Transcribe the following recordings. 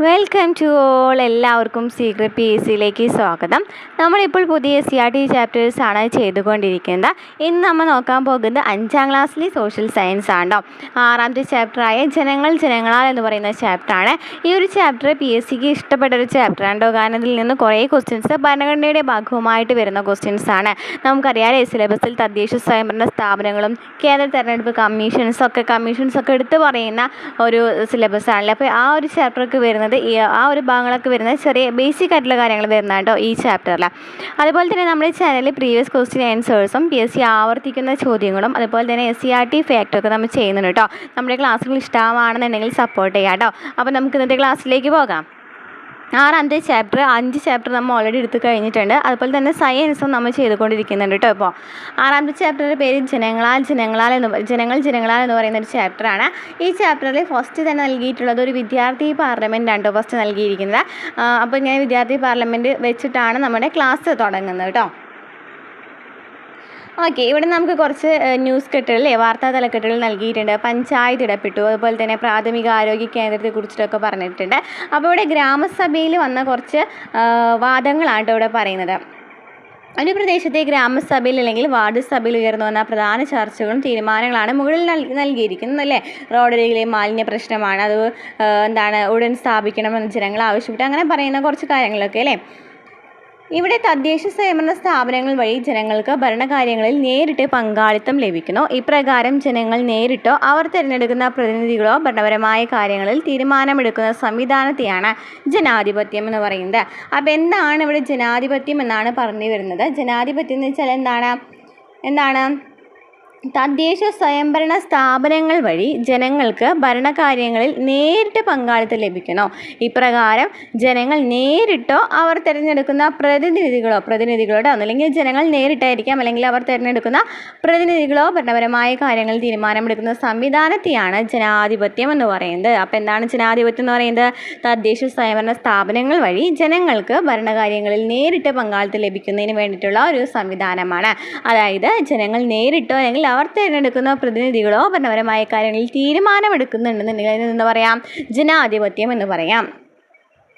Welcome to all. എല്ലാവർക്കും secret P S സിയിലേക്ക് സ്വാഗതം. നമ്മളിപ്പോൾ പുതിയ CRT ചാപ്റ്റേഴ്സാണ് ചെയ്തുകൊണ്ടിരിക്കുന്നത്. ഇന്ന് നമ്മൾ നോക്കാൻ പോകുന്നത് 5ാം ക്ലാസ്സിലെ സോഷ്യൽ സയൻസ് ആണോ. 6ാമത്തെ ചാപ്റ്ററായ ജനങ്ങളാൽ എന്ന് പറയുന്ന ചാപ്റ്ററാണ്. ഈ ഒരു ചാപ്റ്റർ PSCക്ക് ഇഷ്ടപ്പെട്ടൊരു ചാപ്റ്ററാണോ, കാരണം ഇതിൽ നിന്ന് കുറേ ക്വസ്റ്റ്യൻസ് ഭരണഘടനയുടെ ഭാഗവുമായിട്ട് വരുന്ന ക്വസ്റ്റ്യൻസ് ആണ്. നമുക്കറിയാം സിലബസിൽ തദ്ദേശ സ്വയംഭരണ സ്ഥാപനങ്ങളും കേന്ദ്ര തെരഞ്ഞെടുപ്പ് കമ്മീഷൻസൊക്കെ എടുത്ത് പറയുന്ന ഒരു സിലബസ് ആണല്ലോ. അപ്പോൾ ആ ഒരു ചാപ്റ്റർക്ക് വരുന്നത് ആ ഒരു ഭാഗങ്ങളൊക്കെ വരുന്നത് ചെറിയ ബേസിക് ആയിട്ടുള്ള കാര്യങ്ങൾ വരുന്ന കേട്ടോ ഈ ചാപ്റ്ററിൽ. അതുപോലെ തന്നെ നമ്മുടെ ചാനലിൽ പ്രീവിയസ് ക്വസ്റ്റ്യൻ ആൻസേഴ്സും PSC ആവർത്തിക്കുന്ന ചോദ്യങ്ങളും അതുപോലെ തന്നെ SCRT ഫാക്ടൊക്കെ നമ്മൾ ചെയ്യുന്നുണ്ട് കേട്ടോ. നമ്മുടെ ക്ലാസ്സുകൾ ഇഷ്ടമാണെന്നുണ്ടെങ്കിൽ സപ്പോർട്ട് ചെയ്യാം കേട്ടോ. അപ്പോൾ നമുക്ക് ഇന്നത്തെ ക്ലാസ്സിലേക്ക് പോകാം. 6ാമത്തെ ചാപ്റ്റർ 5 ചാപ്റ്റർ നമ്മൾ ഓൾറെഡി എടുത്ത് കഴിഞ്ഞിട്ടുണ്ട്. അതുപോലെ തന്നെ സയൻസും നമ്മൾ ചെയ്തുകൊണ്ടിരിക്കുന്നുണ്ട് കേട്ടോ. ഇപ്പോൾ 6ാമത്തെ ചാപ്റ്ററിൻ്റെ പേര് ജനങ്ങളാൽ എന്ന് പറയുന്ന ഒരു ചാപ്റ്ററാണ്. ഈ ചാപ്റ്ററിൽ ഫസ്റ്റ് തന്നെ നൽകിയിട്ടുള്ളത് ഒരു വിദ്യാർത്ഥി പാർലമെൻറ്റ് ആണ് ഫസ്റ്റ് നൽകിയിരിക്കുന്നത്. അപ്പോൾ ഇങ്ങനെ വിദ്യാർത്ഥി പാർലമെൻറ്റ് വെച്ചിട്ടാണ് നമ്മുടെ ക്ലാസ് തുടങ്ങുന്നത് കേട്ടോ. ഓക്കെ, ഇവിടെ നമുക്ക് കുറച്ച് ന്യൂസ് കെട്ടുകൾ വാർത്താ തലക്കെട്ടുകൾ നൽകിയിട്ടുണ്ട്. പഞ്ചായത്ത് ഇടപെട്ടു, അതുപോലെ തന്നെ പ്രാഥമിക ആരോഗ്യ കേന്ദ്രത്തെക്കുറിച്ചിട്ടൊക്കെ പറഞ്ഞിട്ടുണ്ട്. അപ്പോൾ ഇവിടെ ഗ്രാമസഭയിൽ വന്ന കുറച്ച് വാദങ്ങളാണ് ഇവിടെ പറയുന്നത്. ഒരു പ്രദേശത്തെ ഗ്രാമസഭയിൽ അല്ലെങ്കിൽ വാർഡ് സഭയിൽ ഉയർന്നു വന്ന പ്രധാന ചർച്ചകളും തീരുമാനങ്ങളാണ് മുകളിൽ നൽകിയിരിക്കുന്നത് അല്ലേ. റോഡരികിലെ മാലിന്യ പ്രശ്നമാണ്, അത് ഉടൻ സ്ഥാപിക്കണമെന്ന് ജനങ്ങൾ ആവശ്യപ്പെട്ടു, അങ്ങനെ പറയുന്ന കുറച്ച് കാര്യങ്ങളൊക്കെ അല്ലേ. ഇവിടെ തദ്ദേശ സ്വയംഭരണ സ്ഥാപനങ്ങൾ വഴി ജനങ്ങൾക്ക് ഭരണകാര്യങ്ങളിൽ നേരിട്ട് പങ്കാളിത്തം ലഭിക്കുന്നു. ഇപ്രകാരം ജനങ്ങൾ നേരിട്ടോ അവർ തിരഞ്ഞെടുക്കുന്ന പ്രതിനിധികളോ ഭരണപരമായ കാര്യങ്ങളിൽ തീരുമാനമെടുക്കുന്ന സംവിധാനത്തെയാണ് ജനാധിപത്യം എന്ന് പറയുന്നത്. അപ്പോൾ എന്താണ് ഇവിടെ ജനാധിപത്യം എന്നാണ് പറഞ്ഞു വരുന്നത്. ജനാധിപത്യം എന്ന് വെച്ചാൽ എന്താണ് തദ്ദേശ സ്വയംഭരണ സ്ഥാപനങ്ങൾ വഴി ജനങ്ങൾക്ക് ഭരണകാര്യങ്ങളിൽ നേരിട്ട് പങ്കാളിത്തം ലഭിക്കുന്നു. ഇപ്രകാരം ജനങ്ങൾ നേരിട്ടോ അവർ തിരഞ്ഞെടുക്കുന്ന പ്രതിനിധികളോടോ അല്ലെങ്കിൽ ജനങ്ങൾ നേരിട്ടായിരിക്കാം അല്ലെങ്കിൽ അവർ തിരഞ്ഞെടുക്കുന്ന പ്രതിനിധികളോ ഭരണപരമായ കാര്യങ്ങളിൽ തീരുമാനമെടുക്കുന്ന സംവിധാനത്തെയാണ് ജനാധിപത്യം എന്ന് പറയുന്നത്. അപ്പോൾ എന്താണ് ജനാധിപത്യം എന്ന് പറയുന്നത്? തദ്ദേശ സ്വയംഭരണ സ്ഥാപനങ്ങൾ വഴി ജനങ്ങൾക്ക് ഭരണകാര്യങ്ങളിൽ നേരിട്ട് പങ്കാളിത്തം ലഭിക്കുന്നതിന് വേണ്ടിയിട്ടുള്ള ഒരു സംവിധാനമാണ്. അതായത് ജനങ്ങൾ നേരിട്ടോ അല്ലെങ്കിൽ അവർ തിരഞ്ഞെടുക്കുന്ന പ്രതിനിധികളോ ഭരണപരമായ കാര്യങ്ങളിൽ തീരുമാനമെടുക്കുന്നുണ്ടെന്നുണ്ടെങ്കിൽ അതിനെന്താ പറയാം? ജനാധിപത്യം എന്ന് പറയാം.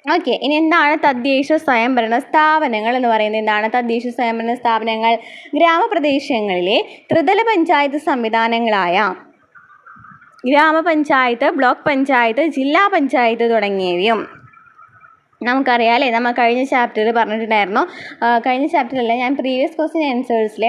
ഓക്കെ, ഇനി എന്താണ് തദ്ദേശ സ്വയംഭരണ സ്ഥാപനങ്ങൾ എന്ന് പറയുന്നത്? എന്താണ് തദ്ദേശ സ്വയംഭരണ സ്ഥാപനങ്ങൾ? ഗ്രാമപ്രദേശങ്ങളിലെ ത്രിതല പഞ്ചായത്ത് സംവിധാനങ്ങളായ ഗ്രാമപഞ്ചായത്ത്, ബ്ലോക്ക് പഞ്ചായത്ത്, ജില്ലാ പഞ്ചായത്ത് തുടങ്ങിയവയും നമുക്കറിയാം അല്ലേ. നമ്മൾ കഴിഞ്ഞ ചാപ്റ്ററിൽ പറഞ്ഞിട്ടുണ്ടായിരുന്നു. കഴിഞ്ഞ ചാപ്റ്ററിലല്ല, ഞാൻ പ്രീവിയസ് ക്വസ്റ്റ്യൻ ആൻസേഴ്സിൽ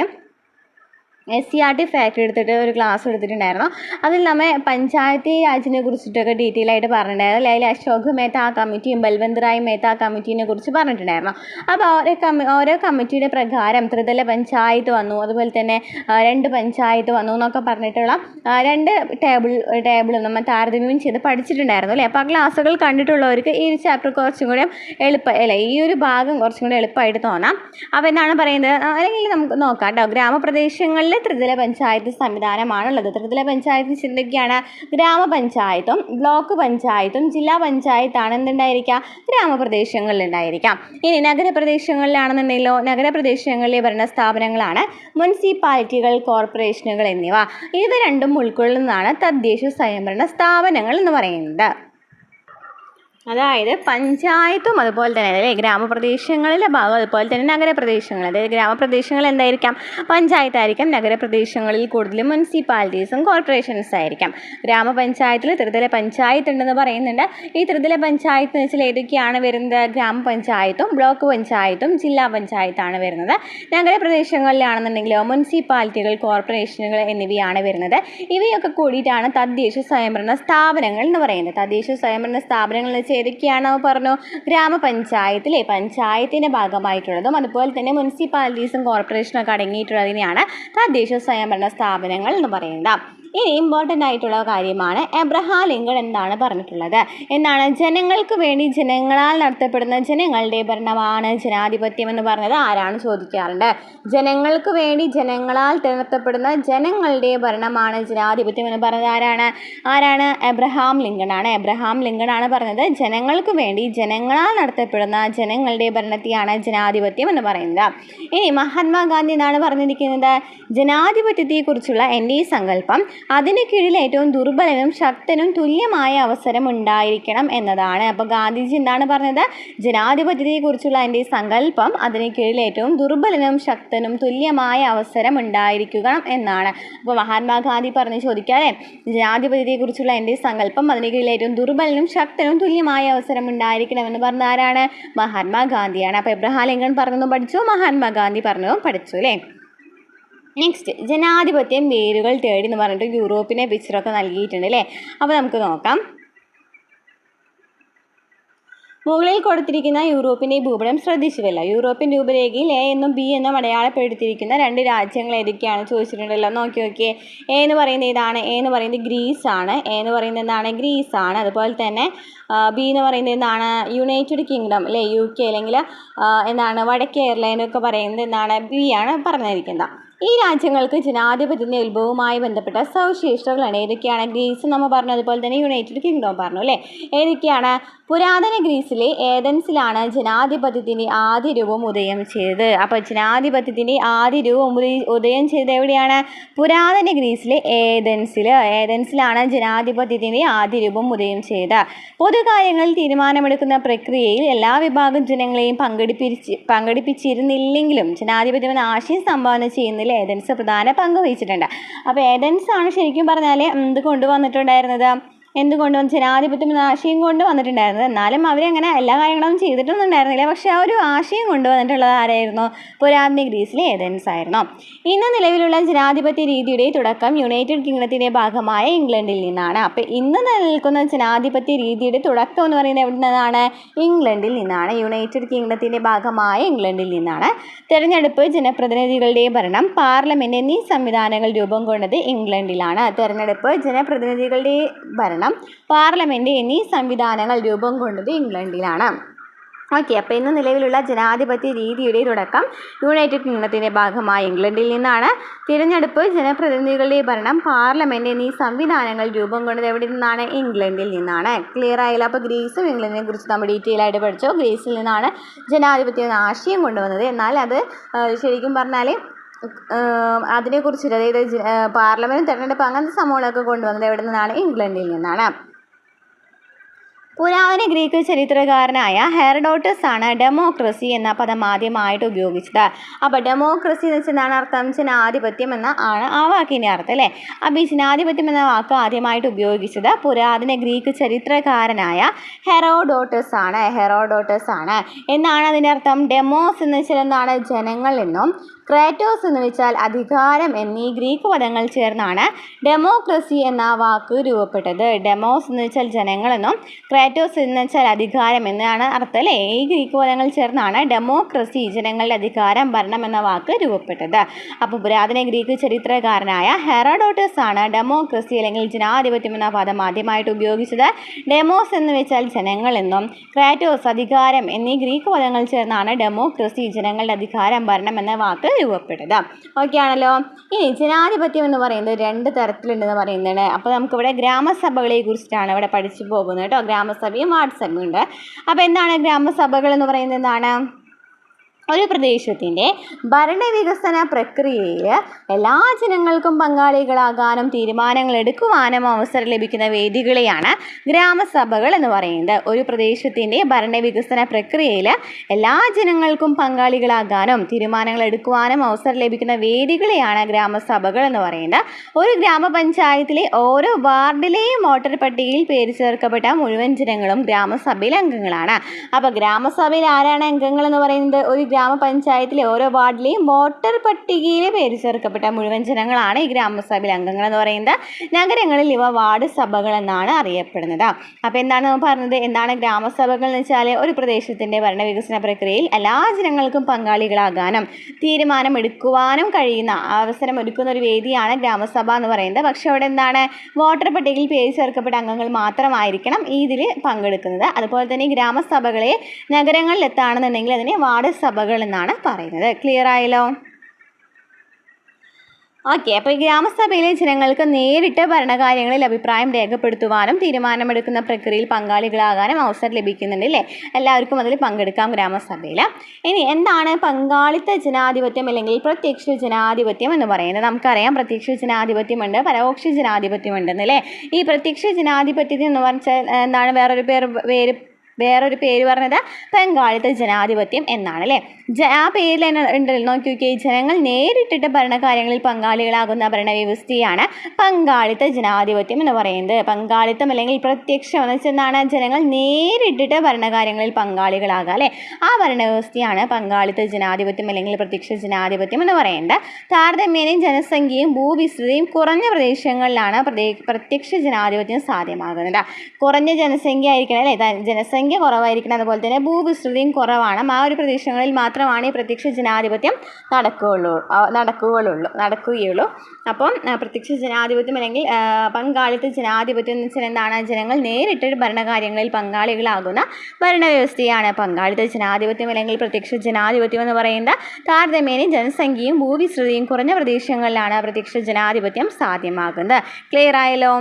SCRT ഫാക്ടർ എടുത്തിട്ട് ഒരു ക്ലാസ് എടുത്തിട്ടുണ്ടായിരുന്നു. അതിൽ നമ്മൾ പഞ്ചായത്തി രാജിനെ കുറിച്ചിട്ടൊക്കെ ഡീറ്റെയിൽ ആയിട്ട് പറഞ്ഞിട്ടുണ്ടായിരുന്നു. അതിൽ അശോക് മേത്ത കമ്മിറ്റിയും ബൽവന്ത് റായ് മേത്ത കമ്മിറ്റീനെ കുറിച്ച് പറഞ്ഞിട്ടുണ്ടായിരുന്നു. അപ്പോൾ ഓരോ കമ്മിറ്റിയുടെ പ്രകാരം ത്രിതല പഞ്ചായത്ത് വന്നു, അതുപോലെ തന്നെ 2 പഞ്ചായത്ത് വന്നു എന്നൊക്കെ പറഞ്ഞിട്ടുള്ള 2 ടേബിളും നമ്മൾ താരതമ്യം ചെയ്ത് പഠിച്ചിട്ടുണ്ടായിരുന്നു അല്ലേ. അപ്പോൾ ആ ക്ലാസ്സുകൾ കണ്ടിട്ടുള്ളവർക്ക് ഈ ഒരു ചാപ്റ്റർ കുറച്ചും കൂടെ ഈ ഒരു ഭാഗം കുറച്ചും കൂടെ എളുപ്പമായിട്ട് തോന്നാം. അപ്പോൾ എന്താണ് പറയുന്നത്, അല്ലെങ്കിൽ നമുക്ക് നോക്കാം കേട്ടോ. ഗ്രാമപ്രദേശങ്ങളിൽ ത്രിതല പഞ്ചായത്ത് സംവിധാനമാണുള്ളത്. ത്രിതല പഞ്ചായത്ത് എന്തൊക്കെയാണ്? ഗ്രാമപഞ്ചായത്തും ബ്ലോക്ക് പഞ്ചായത്തും ജില്ലാ പഞ്ചായത്താണ് എന്തുണ്ടായിരിക്കുക? ഗ്രാമപ്രദേശങ്ങളിൽ ഉണ്ടായിരിക്കാം. ഇനി നഗരപ്രദേശങ്ങളിലാണെന്നുണ്ടെങ്കിലോ നഗരപ്രദേശങ്ങളിലെ ഭരണ സ്ഥാപനങ്ങളാണ് മുനിസിപ്പാലിറ്റികൾ, കോർപ്പറേഷനുകൾ എന്നിവ. ഇത് രണ്ടും ഉൾക്കൊള്ളുന്നതാണ് തദ്ദേശ സ്വയംഭരണ സ്ഥാപനങ്ങൾ എന്ന് പറയുന്നത്. അതായത് പഞ്ചായത്തും അതുപോലെ തന്നെ അല്ലേ ഗ്രാമപ്രദേശങ്ങളിലെ ഭാഗം, അതുപോലെ തന്നെ നഗരപ്രദേശങ്ങൾ. അതായത് ഗ്രാമപ്രദേശങ്ങൾ എന്തായിരിക്കാം? പഞ്ചായത്തായിരിക്കാം. നഗരപ്രദേശങ്ങളിൽ കൂടുതലും മുനിസിപ്പാലിറ്റീസും കോർപ്പറേഷൻസ് ആയിരിക്കാം. ഗ്രാമപഞ്ചായത്തിൽ ത്രിതല പഞ്ചായത്ത് ഉണ്ടെന്ന് പറയുന്നുണ്ട്. ഈ ത്രിതല പഞ്ചായത്ത് എന്ന് വെച്ചാൽ ഏതൊക്കെയാണ് വരുന്നത്? ഗ്രാമപഞ്ചായത്തും ബ്ലോക്ക് പഞ്ചായത്തും ജില്ലാ പഞ്ചായത്താണ് വരുന്നത്. നഗരപ്രദേശങ്ങളിലാണെന്നുണ്ടെങ്കിലോ മുനിസിപ്പാലിറ്റികൾ, കോർപ്പറേഷനുകൾ എന്നിവയാണ് വരുന്നത്. ഇവയൊക്കെ കൂടിയിട്ടാണ് തദ്ദേശ സ്വയംഭരണ സ്ഥാപനങ്ങൾ എന്ന് പറയുന്നത്. തദ്ദേശ സ്വയംഭരണ സ്ഥാപനങ്ങൾ ഏതൊക്കെയാണോ പറഞ്ഞു? ഗ്രാമപഞ്ചായത്തിലെ പഞ്ചായത്തിൻ്റെ ഭാഗമായിട്ടുള്ളതും അതുപോലെ തന്നെ മുനിസിപ്പാലിറ്റീസും കോർപ്പറേഷനും ഒക്കെ അടങ്ങിയിട്ടുള്ളതിനെയാണ് തദ്ദേശ സ്വയംഭരണ സ്ഥാപനങ്ങൾ എന്ന് പറയുന്നത്. ഇനി ഇമ്പോർട്ടൻ്റ് ആയിട്ടുള്ള കാര്യമാണ് എബ്രഹാം ലിങ്കൺ എന്താണ് പറഞ്ഞിട്ടുള്ളത്. ജനങ്ങൾക്ക് വേണ്ടി ജനങ്ങളാൽ നടത്തപ്പെടുന്ന ജനങ്ങളുടെ ഭരണമാണ് ജനാധിപത്യം എന്ന് പറഞ്ഞത് ആരാണ് ചോദിക്കാറുണ്ട്. ജനങ്ങൾക്ക് വേണ്ടി ജനങ്ങളാൽ നടത്തപ്പെടുന്ന ജനങ്ങളുടെ ഭരണമാണ് ജനാധിപത്യം എന്ന് പറഞ്ഞത് ആരാണ്? എബ്രഹാം ലിങ്കൺ ആണ്. എബ്രഹാം ലിങ്കൺ ആണ് പറഞ്ഞത് ജനങ്ങൾക്ക് വേണ്ടി ജനങ്ങളാൽ നടത്തപ്പെടുന്ന ജനങ്ങളുടെ ഭരണത്തെയാണ് ജനാധിപത്യം എന്ന് പറയുന്നത്. ഇനി മഹാത്മാഗാന്ധി എന്താണ് പറഞ്ഞിരിക്കുന്നത്? ജനാധിപത്യത്തെക്കുറിച്ചുള്ള എൻ്റെ ഈ സങ്കല്പം അതിന് കീഴിൽ ഏറ്റവും ദുർബലനും ശക്തനും തുല്യമായ അവസരം ഉണ്ടായിരിക്കണം എന്നതാണ്. അപ്പോൾ ഗാന്ധിജി എന്താണ് പറഞ്ഞത്? ജനാധിപത്യത്തെക്കുറിച്ചുള്ള എൻ്റെ സങ്കല്പം അതിന് കീഴിൽ ഏറ്റവും ദുർബലനും ശക്തനും തുല്യമായ അവസരം ഉണ്ടായിരിക്കുക എന്നാണ്. അപ്പോൾ മഹാത്മാഗാന്ധി പറഞ്ഞു ചോദിക്കാതെ ജനാധിപത്യത്തെക്കുറിച്ചുള്ള എൻ്റെ സങ്കല്പം അതിന് കീഴിൽ ഏറ്റവും ദുർബലനും ശക്തനും തുല്യമായ അവസരം ഉണ്ടായിരിക്കണമെന്ന് പറഞ്ഞ ആരാണ്? മഹാത്മാഗാന്ധിയാണ്. അപ്പോൾ എബ്രഹാം ലിങ്കൺ പറഞ്ഞതും പഠിച്ചു, മഹാത്മാഗാന്ധി പറഞ്ഞതും പഠിച്ചു അല്ലേ. നെക്സ്റ്റ്, ജനാധിപത്യം വേരുകൾ തേടി എന്ന് പറഞ്ഞിട്ട് യൂറോപ്പിനെ പിക്ചറൊക്കെ നൽകിയിട്ടുണ്ട് അല്ലേ. അപ്പോൾ നമുക്ക് നോക്കാം. മുകളിൽ കൊടുത്തിരിക്കുന്ന യൂറോപ്പിൻ്റെ ഭൂപടം ശ്രദ്ധിച്ചുവല്ലോ. യൂറോപ്യൻ രൂപരേഖയിൽ എ എന്നും ബി എന്നും അടയാളപ്പെടുത്തിയിരിക്കുന്ന 2 രാജ്യങ്ങൾ ഏതൊക്കെയാണ് ചോദിച്ചിട്ടുണ്ടല്ലോ. നോക്കി നോക്കിയേ. എ എന്ന് പറയുന്നത് ഏതാണ്? എ എന്ന് പറയുന്നത് ഗ്രീസ് ആണ്. എ എന്ന് പറയുന്നത് എന്താണ്? ഗ്രീസ് ആണ്. അതുപോലെ തന്നെ ബി എന്ന് പറയുന്നത് എന്താണ്? യുണൈറ്റഡ് കിങ്ഡം അല്ലേ, UK അല്ലെങ്കിൽ എന്താണ് വടക്കേ അയർലൻഡ് എന്നൊക്കെ പറയുന്നത് എന്താണ്? ബി ആണ് പറഞ്ഞിരിക്കുന്നത്. ഈ രാജ്യങ്ങൾക്ക് ജനാധിപത്യത്തിൻ്റെ ഉത്ഭവവുമായി ബന്ധപ്പെട്ട സവിശേഷതകളാണ്. ഏതൊക്കെയാണ്? ഗ്രീസ് നമ്മൾ പറഞ്ഞു, അതുപോലെ തന്നെ യുണൈറ്റഡ് കിങ്ഡം പറഞ്ഞു അല്ലേ. ഏതൊക്കെയാണ്? പുരാതന ഗ്രീസിലെ ഏതൻസിലാണ് ജനാധിപത്യത്തിൻ്റെ ആദ്യ രൂപം ഉദയം ചെയ്തത്. അപ്പോൾ ജനാധിപത്യത്തിൻ്റെ ആദ്യ രൂപം ഉദയം ചെയ്തത് എവിടെയാണ്? പുരാതന ഗ്രീസിലെ ഏതൻസിലാണ് ജനാധിപത്യത്തിൻ്റെ ആദ്യ രൂപം ഉദയം ചെയ്തത്. പൊതുകാര്യങ്ങളിൽ തീരുമാനമെടുക്കുന്ന പ്രക്രിയയിൽ എല്ലാ വിഭാഗം ജനങ്ങളെയും പങ്കെടുപ്പിച്ചിരുന്നില്ലെങ്കിലും ജനാധിപത്യം എന്ന ആശയം സംഭാവന ചെയ്യുന്നതിൽ ഏതൻസ് പ്രധാന പങ്ക് വഹിച്ചിട്ടുണ്ട്. അപ്പോൾ ഏതൻസ് ആണ് ശരിക്കും പറഞ്ഞാൽ എന്ത് കൊണ്ടുവന്നിട്ടുണ്ടായിരുന്നത്? എന്തുകൊണ്ടും ജനാധിപത്യം എന്ന ആശയം കൊണ്ട് വന്നിട്ടുണ്ടായിരുന്നത്. എന്നാലും അവരങ്ങനെ എല്ലാ കാര്യങ്ങളും ചെയ്തിട്ടൊന്നും ഉണ്ടായിരുന്നില്ല. പക്ഷെ ആ ഒരു ആശയം കൊണ്ടുവന്നിട്ടുള്ളത് ആരായിരുന്നു? പുരാതന ഗ്രീസിലെ ഏതൻസ് ആയിരുന്നു. ഇന്ന് നിലവിലുള്ള ജനാധിപത്യ രീതിയുടെ തുടക്കം യുണൈറ്റഡ് കിങ്ഡത്തിൻ്റെ ഭാഗമായ ഇംഗ്ലണ്ടിൽ നിന്നാണ്. അപ്പോൾ ഇന്ന് നിലനിൽക്കുന്ന ജനാധിപത്യ രീതിയുടെ തുടക്കം എന്ന് പറയുന്നത് എവിടെ നിന്നാണ്? ഇംഗ്ലണ്ടിൽ നിന്നാണ്. യുണൈറ്റഡ് കിങ്ഡത്തിൻ്റെ ഭാഗമായ ഇംഗ്ലണ്ടിൽ നിന്നാണ്. തെരഞ്ഞെടുപ്പ്, ജനപ്രതിനിധികളുടെ ഭരണം, പാർലമെൻറ്റ് എന്നീ സംവിധാനങ്ങൾ രൂപം കൊണ്ടത് ഇംഗ്ലണ്ടിലാണ്. തെരഞ്ഞെടുപ്പ്, ജനപ്രതിനിധികളുടെ ഭരണം, പാർലമെൻറ്റ് എന്നീ സംവിധാനങ്ങൾ രൂപം കൊണ്ടത് ഇംഗ്ലണ്ടിലാണ്. ഓക്കെ, അപ്പോൾ ഇന്ന് നിലവിലുള്ള ജനാധിപത്യ രീതിയുടെ തുടക്കം യുണൈറ്റഡ് കിങ്ഡത്തിൻ്റെ ഭാഗമായ ഇംഗ്ലണ്ടിൽ നിന്നാണ്. തിരഞ്ഞെടുപ്പ്, ജനപ്രതിനിധികളുടെ ഭരണം, പാർലമെൻറ്റ് എന്നീ സംവിധാനങ്ങൾ രൂപം കൊണ്ടത് എവിടെ നിന്നാണ്? ഇംഗ്ലണ്ടിൽ നിന്നാണ്. ക്ലിയർ ആയില്ല? അപ്പോൾ ഗ്രീസും ഇംഗ്ലണ്ടിനെ കുറിച്ച് നമ്മൾ ഡീറ്റെയിൽ ആയിട്ട് പഠിച്ചു. ഗ്രീസിൽ നിന്നാണ് ജനാധിപത്യം എന്ന ആശയം കൊണ്ടുവന്നത്. എന്നാൽ അത് ശരിക്കും പറഞ്ഞാൽ അതിനെക്കുറിച്ച്, അതായത് പാർലമെൻറ്റ് തെരഞ്ഞെടുപ്പ് അങ്ങനത്തെ സംഭവങ്ങളൊക്കെ കൊണ്ടുവന്നത് എവിടെ നിന്നാണ്? ഇംഗ്ലണ്ടിൽ നിന്നാണ്. പുരാതന ഗ്രീക്ക് ചരിത്രകാരനായ ഹെറഡോട്ടസ് ആണ് ഡെമോക്രസി എന്ന പദം ആദ്യമായിട്ട് ഉപയോഗിച്ചത്. അപ്പോൾ ഡെമോക്രസി എന്ന് വെച്ചാൽ എന്താണ് അർത്ഥം? ജനാധിപത്യം എന്ന ആണ് ആ വാക്കിൻ്റെ അർത്ഥം അല്ലേ. അപ്പോൾ ഈ ജനാധിപത്യം എന്ന വാക്ക് ആദ്യമായിട്ട് ഉപയോഗിച്ചത് പുരാതന ഗ്രീക്ക് ചരിത്രകാരനായ ഹെറോഡോട്ടസ് ആണ്. എന്നാണ് അതിൻ്റെ അർത്ഥം? ഡെമോസ് എന്ന് വെച്ചാൽ എന്താണ്? ജനങ്ങൾ എന്നും ക്രാറ്റോസ് എന്ന് വെച്ചാൽ അധികാരം എന്നീ ഗ്രീക്ക് പദങ്ങൾ ചേർന്നാണ് ഡെമോക്രസി എന്ന വാക്ക് രൂപപ്പെട്ടത്. ഡെമോസ് എന്ന് വെച്ചാൽ ജനങ്ങളെന്നും ക്രാറ്റോസ് എന്ന് വെച്ചാൽ അധികാരം എന്നാണ് അർത്ഥം അല്ലേ. ഈ ഗ്രീക്ക് പദങ്ങൾ ചേർന്നാണ് ഡെമോക്രസി, ജനങ്ങളുടെ അധികാരം, ഭരണം എന്ന വാക്ക് രൂപപ്പെട്ടത്. അപ്പോൾ പുരാതന ഗ്രീക്ക് ചരിത്രകാരനായ ഹെറോഡോട്ടസ് ആണ് ഡെമോക്രസി അല്ലെങ്കിൽ ജനാധിപത്യം എന്ന പദം ആദ്യമായിട്ട് ഉപയോഗിച്ചത്. ഡെമോസ് എന്ന് വെച്ചാൽ ജനങ്ങളെന്നും ക്രാറ്റോസ് അധികാരം എന്നീ ഗ്രീക്ക് പദങ്ങൾ ചേർന്നാണ് ഡെമോക്രസി, ജനങ്ങളുടെ അധികാരം, ഭരണം എന്ന വാക്ക് രൂപപ്പെട്ടത്. ഓക്കെ ആണല്ലോ. ഇനി ജനാധിപത്യം എന്ന് പറയുന്നത് 2 തരത്തിലുണ്ടെന്ന് പറയുന്നത്. അപ്പോൾ നമുക്കിവിടെ ഗ്രാമസഭകളെ കുറിച്ചിട്ടാണ് ഇവിടെ പഠിച്ചു പോകുന്നത് കേട്ടോ. ഗ്രാമസഭയും വാർഡ് സഭയും ഉണ്ട്. അപ്പോൾ എന്താണ് ഗ്രാമസഭകൾ എന്ന് പറയുന്നത്? എന്താണ്? ഒരു പ്രദേശത്തിൻ്റെ ഭരണവികസന പ്രക്രിയയിൽ എല്ലാ ജനങ്ങൾക്കും പങ്കാളികളാകാനും തീരുമാനങ്ങൾ എടുക്കുവാനും അവസരം ലഭിക്കുന്ന വേദികളെയാണ് ഗ്രാമസഭകൾ എന്ന് പറയുന്നത്. ഒരു പ്രദേശത്തിൻ്റെ ഭരണവികസന പ്രക്രിയയിൽ എല്ലാ ജനങ്ങൾക്കും പങ്കാളികളാകാനും തീരുമാനങ്ങൾ എടുക്കുവാനും അവസരം ലഭിക്കുന്ന വേദികളെയാണ് ഗ്രാമസഭകൾ എന്ന് പറയുന്നത്. ഒരു ഗ്രാമപഞ്ചായത്തിലെ ഓരോ വാർഡിലെയും വോട്ടർ പട്ടികയിൽ പേര് ചേർക്കപ്പെട്ട മുഴുവൻ ജനങ്ങളും ഗ്രാമസഭയിലെ അംഗങ്ങളാണ്. അപ്പോൾ ഗ്രാമസഭയിൽ ആരാണ് അംഗങ്ങൾ എന്ന് പറയുന്നത്? ഒരു ഗ്രാമപഞ്ചായത്തിലെ ഓരോ വാർഡിലെയും വോട്ടർ പട്ടികയിൽ പേര് ചേർക്കപ്പെട്ട മുഴുവൻ ജനങ്ങളാണ് ഈ ഗ്രാമസഭയിലെ അംഗങ്ങൾ എന്ന് പറയുന്നത്. നഗരങ്ങളിൽ ഇവ വാർഡ് സഭകൾ എന്നാണ് അറിയപ്പെടുന്നത്. അപ്പോൾ എന്താണ് നമ്മൾ പറഞ്ഞത്? എന്താണ് ഗ്രാമസഭകൾ എന്ന് വെച്ചാൽ ഒരു പ്രദേശത്തിൻ്റെ ഭരണവികസന പ്രക്രിയയിൽ എല്ലാ ജനങ്ങൾക്കും പങ്കാളികളാകാനും തീരുമാനമെടുക്കുവാനും കഴിയുന്ന അവസരം ഒരുക്കുന്ന ഒരു വേദിയാണ് ഗ്രാമസഭ എന്ന് പറയുന്നത്. പക്ഷേ അവിടെ എന്താണ്? വോട്ടർ പട്ടികയിൽ പേര് ചേർക്കപ്പെട്ട അംഗങ്ങൾ മാത്രമായിരിക്കണം ഇതിൽ പങ്കെടുക്കുന്നത്. അതുപോലെ തന്നെ ഗ്രാമസഭകളെ നഗരങ്ങളിൽ എത്താണെന്നുണ്ടെങ്കിൽ അതിനെ വാർഡ് സഭകൾ എന്നാണ് പറയുന്നത്. ക്ലിയർ ആയല്ലോ? ഓക്കെ, അപ്പോൾ ഈ ഗ്രാമസഭയിലെ ജനങ്ങൾക്ക് നേരിട്ട് ഭരണകാര്യങ്ങളിൽ അഭിപ്രായം രേഖപ്പെടുത്തുവാനും തീരുമാനമെടുക്കുന്ന പ്രക്രിയയിൽ പങ്കാളികളാകാനും അവസരം ലഭിക്കുന്നുണ്ട് അല്ലേ? എല്ലാവർക്കും അതിൽ പങ്കെടുക്കാം ഗ്രാമസഭയിൽ. ഇനി എന്താണ് പങ്കാളിത്ത ജനാധിപത്യം അല്ലെങ്കിൽ പ്രത്യക്ഷ ജനാധിപത്യം എന്ന് പറയുന്നത്? നമുക്കറിയാം പ്രത്യക്ഷ ജനാധിപത്യമുണ്ട്, പരോക്ഷ ജനാധിപത്യമുണ്ടെന്ന് അല്ലേ? ഈ പ്രത്യക്ഷ ജനാധിപത്യത്തിൽ എന്ന് പറഞ്ഞാൽ എന്താണ് വേറൊരു പേര് പറഞ്ഞത് പങ്കാളിത്ത ജനാധിപത്യം എന്നാണ് അല്ലേ? ആ പേരിൽ തന്നെ ഉണ്ടല്ലോ, നോക്കി നോക്കിയേ, ജനങ്ങൾ നേരിട്ടിട്ട് ഭരണകാര്യങ്ങളിൽ പങ്കാളികളാകുന്ന ഭരണവ്യവസ്ഥയാണ് പങ്കാളിത്ത ജനാധിപത്യം എന്ന് പറയുന്നത്. പങ്കാളിത്തം അല്ലെങ്കിൽ പ്രത്യക്ഷം എന്ന് വെച്ചാൽ എന്താണ്? ജനങ്ങൾ നേരിട്ടിട്ട് ഭരണകാര്യങ്ങളിൽ പങ്കാളികളാകുക അല്ലേ? ആ ഭരണവ്യവസ്ഥയാണ് പങ്കാളിത്ത ജനാധിപത്യം അല്ലെങ്കിൽ പ്രത്യക്ഷ ജനാധിപത്യം എന്ന് പറയുന്നത്. താരതമ്യേന ജനസംഖ്യയും ഭൂവിസ്തൃതിയും കുറഞ്ഞ പ്രദേശങ്ങളിലാണ് പ്രത്യക്ഷ ജനാധിപത്യം സാധ്യമാകുന്നത്. കുറഞ്ഞ ജനസംഖ്യ ആയിരിക്കണം അല്ലേ? ജനസംഖ്യ കുറവായിരിക്കണം, അതുപോലെ തന്നെ ഭൂവിസ്തൃതിയും കുറവാണ്. ആ ഒരു പ്രദേശങ്ങളിൽ മാത്രമാണ് ഈ പ്രത്യക്ഷ ജനാധിപത്യം നടക്കുകയുള്ളൂ. അപ്പം പ്രത്യക്ഷ ജനാധിപത്യം അല്ലെങ്കിൽ പങ്കാളിത്ത ജനാധിപത്യം എന്ന് വെച്ചാൽ എന്താണ്? ജനങ്ങൾ നേരിട്ട് ഭരണകാര്യങ്ങളിൽ പങ്കാളികളാകുന്ന ഭരണവ്യവസ്ഥയാണ് പങ്കാളിത്ത ജനാധിപത്യം അല്ലെങ്കിൽ പ്രത്യക്ഷ ജനാധിപത്യം എന്ന് പറയുന്നത്. താരതമ്യേന ജനസംഖ്യയും ഭൂവിസ്തൃതിയും കുറഞ്ഞ പ്രദേശങ്ങളിലാണ് പ്രത്യക്ഷ ജനാധിപത്യം സാധ്യമാകുന്നത്. ക്ലിയർ ആയല്ലോ?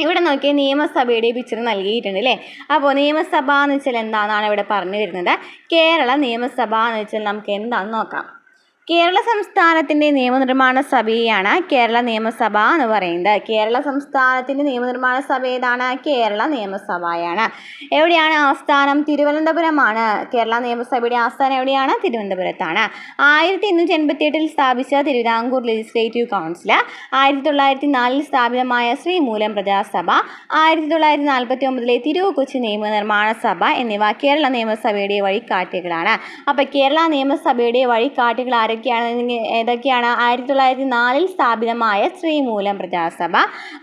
ഇവിടെ നോക്കിയാൽ നിയമസഭയുടെ പിക്ചർ നൽകിയിട്ടുണ്ട് അല്ലേ? അപ്പോൾ നിയമസഭ എന്ന് വെച്ചാൽ എന്താണെന്നാണ് ഇവിടെ പറഞ്ഞു വരുന്നത്. കേരള നിയമസഭ എന്ന് വെച്ചാൽ നമുക്ക് എന്താണെന്ന് നോക്കാം. കേരള സംസ്ഥാനത്തിൻ്റെ നിയമനിർമ്മാണ സഭയാണ് കേരള നിയമസഭ എന്ന് പറയുന്നത്. കേരള സംസ്ഥാനത്തിൻ്റെ നിയമനിർമ്മാണ സഭ ഏതാണ്? കേരള നിയമസഭയാണ്. എവിടെയാണ് ആസ്ഥാനം? തിരുവനന്തപുരമാണ്. കേരള നിയമസഭയുടെ ആസ്ഥാനം എവിടെയാണ്? തിരുവനന്തപുരത്താണ്. 1888 സ്ഥാപിച്ച തിരുവിതാംകൂർ ലെജിസ്ലേറ്റീവ് കൗൺസിൽ, 1904 സ്ഥാപിതമായ ശ്രീമൂലം പ്രജാസഭ, 1949 തിരുകൊച്ചി നിയമനിർമ്മാണ സഭ എന്നിവ കേരള നിയമസഭയുടെ വഴികാട്ടികളാണ്. അപ്പോൾ കേരള നിയമസഭയുടെ വഴികാട്ടികൾ ഏതൊക്കെയാണ്? 1904 സ്ഥാപിതമായ ശ്രീമൂലം പ്രജാസഭ,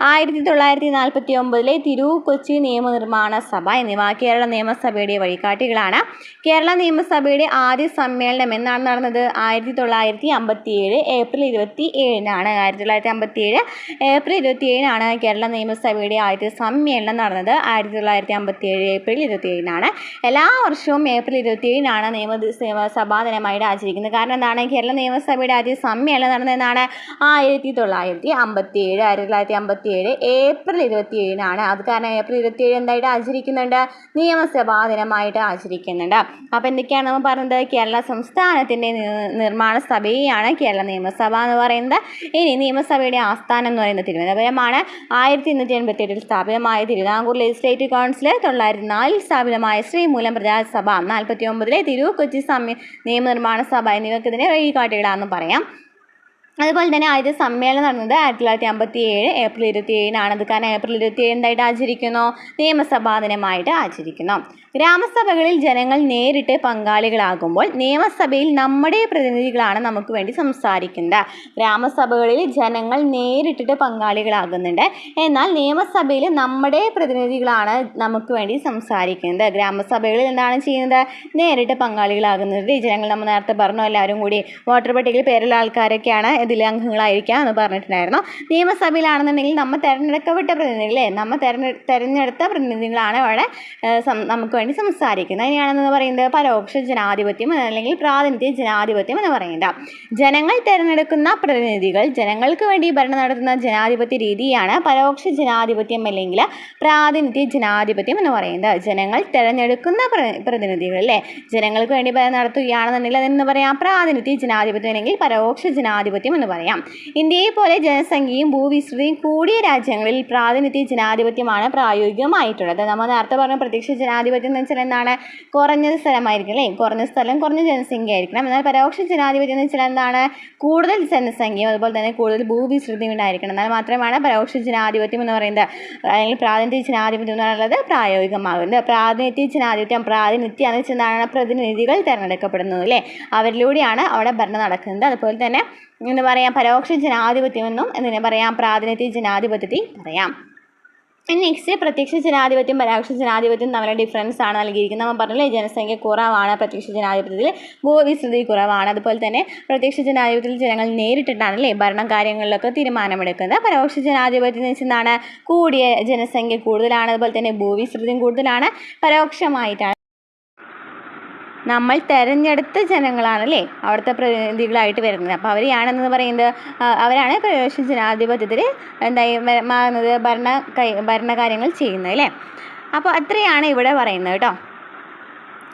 1949 തിരുകൊച്ചി നിയമനിർമ്മാണ സഭ എന്നിവ കേരള നിയമസഭയുടെ വഴികാട്ടികളാണ്. കേരള നിയമസഭയുടെ ആദ്യ സമ്മേളനം എന്നാണ് നടന്നത്? 1957 ഏപ്രിൽ 27-നാണ്. 1957 ഏപ്രിൽ 27-നാണ് കേരള നിയമസഭയുടെ ആദ്യത്തെ സമ്മേളനം നടന്നത്. 1957 ഏപ്രിൽ 27-നാണ്. എല്ലാ വർഷവും ഏപ്രിൽ 27-നാണ് നിയമസഭാ ദിനമായിട്ട് ആചരിക്കുന്നത്. കാരണം എന്താണ്? കേരള നിയമസഭയുടെ ആദ്യ സമ്മേളനം നടന്നതെന്നാണ്? 1957 ഏപ്രിൽ 27-നാണ്. അത് കാരണം ഏപ്രിൽ 27 എന്തായിട്ട് ആചരിക്കുന്നുണ്ട്? നിയമസഭാ ദിനമായിട്ട് ആചരിക്കുന്നുണ്ട്. അപ്പോൾ എന്തൊക്കെയാണ് നമ്മൾ പറഞ്ഞത്? കേരള സംസ്ഥാനത്തിൻ്റെ നിർമ്മാണ സഭയാണ് കേരള നിയമസഭ എന്ന് പറയുന്നത്. ഇനി നിയമസഭയുടെ ആസ്ഥാനം എന്ന് പറയുന്നത് തിരുവനന്തപുരമാണ്. 1888 സ്ഥാപിതമായ തിരുവിതാംകൂർ ലെജിസ്ലേറ്റീവ് കൗൺസിൽ, 1904 സ്ഥാപിതമായ ശ്രീമൂലം പ്രജാസഭ, 1949 തിരുകൊച്ചി നിയമനിർമ്മാണ സഭ എന്നിവർക്ക് ഇതിനെ വഴികാട്ടികളാണെന്ന് പറയാം. അതുപോലെ തന്നെ ആദ്യ സമ്മേളനം നടന്നത് 1957 ഏപ്രിൽ 27-നാണ്. അത് കാരണം ഏപ്രിൽ 27 എന്തായിട്ട് ആചരിക്കുന്നു? നിയമസഭാ ദിനമായിട്ട് ആചരിക്കുന്നു. ഗ്രാമസഭകളിൽ ജനങ്ങൾ നേരിട്ട് പങ്കാളികളാകുമ്പോൾ നിയമസഭയിൽ നമ്മുടെ പ്രതിനിധികളാണ് നമുക്ക് വേണ്ടി സംസാരിക്കുന്നത്. ഗ്രാമസഭകളിൽ ജനങ്ങൾ നേരിട്ടിട്ട് പങ്കാളികളാകുന്നുണ്ട്, എന്നാൽ നിയമസഭയിൽ നമ്മുടെ പ്രതിനിധികളാണ് നമുക്ക് വേണ്ടി സംസാരിക്കുന്നത്. ഗ്രാമസഭകളിൽ എന്താണ് ചെയ്യുന്നത്? നേരിട്ട് പങ്കാളികളാകുന്നത് ജനങ്ങൾ. നമ്മൾ നേരത്തെ പറഞ്ഞു, എല്ലാവരും കൂടി വോട്ടർ പട്ടികയിൽ പേരുള്ള ആൾക്കാരൊക്കെയാണ് ഇതിൽ അംഗങ്ങളായിരിക്കാം എന്ന് പറഞ്ഞിട്ടുണ്ടായിരുന്നു. നിയമസഭയിലാണെന്നുണ്ടെങ്കിൽ നമ്മൾ തിരഞ്ഞെടുക്കപ്പെട്ട പ്രതിനിധികളെ, നമ്മൾ തിരഞ്ഞെടുത്ത പ്രതിനിധികളാണ് അവിടെ നമുക്ക് വേണ്ടി സംസാരിക്കുന്നത്. അതിനെയാണെന്ന് പറയുന്നത് പരോക്ഷ ജനാധിപത്യം അല്ലെങ്കിൽ പ്രാതിനിധ്യ ജനാധിപത്യം എന്ന് പറയുന്നത്. ജനങ്ങൾ തിരഞ്ഞെടുക്കുന്ന പ്രതിനിധികൾ ജനങ്ങൾക്ക് വേണ്ടി ഭരണം നടത്തുന്ന ജനാധിപത്യ രീതിയാണ് പരോക്ഷ ജനാധിപത്യം അല്ലെങ്കിൽ പ്രാതിനിധ്യ ജനാധിപത്യം എന്ന് പറയുന്നത്. ജനങ്ങൾ തിരഞ്ഞെടുക്കുന്ന പ്രതിനിധികൾ അല്ലേ, ജനങ്ങൾക്ക് വേണ്ടി ഭരണം നടത്തുകയാണെന്നുണ്ടെങ്കിൽ അതെന്ന് പറയാം പ്രാതിനിധ്യ ജനാധിപത്യം അല്ലെങ്കിൽ പരോക്ഷ ജനാധിപത്യം എന്ന് പറയാം. ഇന്ത്യയെ പോലെ ജനസംഖ്യയും ഭൂവിസ്തൃതിയും കൂടിയ രാജ്യങ്ങളിൽ പ്രാതിനിധ്യ ജനാധിപത്യമാണ് പ്രായോഗികമായിട്ടുള്ളത്. നമ്മൾ നേരത്തെ പറഞ്ഞ പ്രത്യക്ഷ ജനാധിപത്യം എന്ന് വെച്ചാൽ എന്താണ്? കുറഞ്ഞ സ്ഥലമായിരിക്കും അല്ലേ, കുറഞ്ഞ സ്ഥലം കുറഞ്ഞ ജനസംഖ്യ ആയിരിക്കണം. എന്നാൽ പരോക്ഷ ജനാധിപത്യം എന്ന് വെച്ചാൽ എന്താണ്? കൂടുതൽ ജനസംഖ്യയും അതുപോലെ തന്നെ കൂടുതൽ ഭൂവിസ്തൃതിയും ഉണ്ടായിരിക്കണം. എന്നാൽ മാത്രമാണ് പരോക്ഷ ജനാധിപത്യം എന്ന് പറയുന്നത് അല്ലെങ്കിൽ പ്രാതിനിധ്യ ജനാധിപത്യം എന്ന് പറയുന്നത് പ്രായോഗികമാകുന്നത്. പ്രാതിനിധ്യ ജനാധിപത്യം, പ്രാതിനിധ്യം എന്ന് വെച്ചാൽ എന്താണ്? പ്രതിനിധികൾ തിരഞ്ഞെടുക്കപ്പെടുന്നത് അല്ലേ, അവരിലൂടെയാണ് അവിടെ ഭരണം നടക്കുന്നത്. അതുപോലെ തന്നെ എന്ന് പറയാം പരോക്ഷ ജനാധിപത്യമെന്നും എന്തിനെ പറയാം? പ്രാതിനിധ്യ ജനാധിപത്യത്തിൽ പറയാം. നെക്സ്റ്റ് പ്രത്യക്ഷ ജനാധിപത്യം പരോക്ഷ ജനാധിപത്യം തമ്മിലുള്ള ഡിഫറൻസ് ആണ് നൽകിയിരിക്കുന്നത്. നമ്മൾ പറഞ്ഞില്ലേ ജനസംഖ്യ കുറവാണ് പ്രത്യക്ഷ ജനാധിപത്യത്തിൽ, ഭൂവിസ്തൃതി കുറവാണ്. അതുപോലെ തന്നെ പ്രത്യക്ഷ ജനാധിപത്യത്തിൽ ജനങ്ങൾ നേരിട്ടിട്ടാണ് ഭരണ കാര്യങ്ങളിലൊക്കെ തീരുമാനമെടുക്കുന്നത്. പരോക്ഷ ജനാധിപത്യം എന്ന് വെച്ചാൽ എന്താണ്? കൂടിയ ജനസംഖ്യ കൂടുതലാണ്, അതുപോലെ തന്നെ ഭൂവിസ്തൃതിയും കൂടുതലാണ്. പരോക്ഷമായിട്ടാണ് നമ്മൾ തിരഞ്ഞെടുത്ത ജനങ്ങളാണല്ലേ അവിടുത്തെ പ്രതിനിധികളായിട്ട് വരുന്നത്. അപ്പോൾ അവരെയാണെന്ന് പറയുന്നത് അവരാണ് പ്രവേശന ജനാധിപത്യത്തിൽ എന്തായി മാറുന്നത്, ഭരണകാര്യങ്ങൾ ചെയ്യുന്നത് അല്ലേ. അപ്പോൾ അത്രയാണ് ഇവിടെ പറയുന്നത് കേട്ടോ.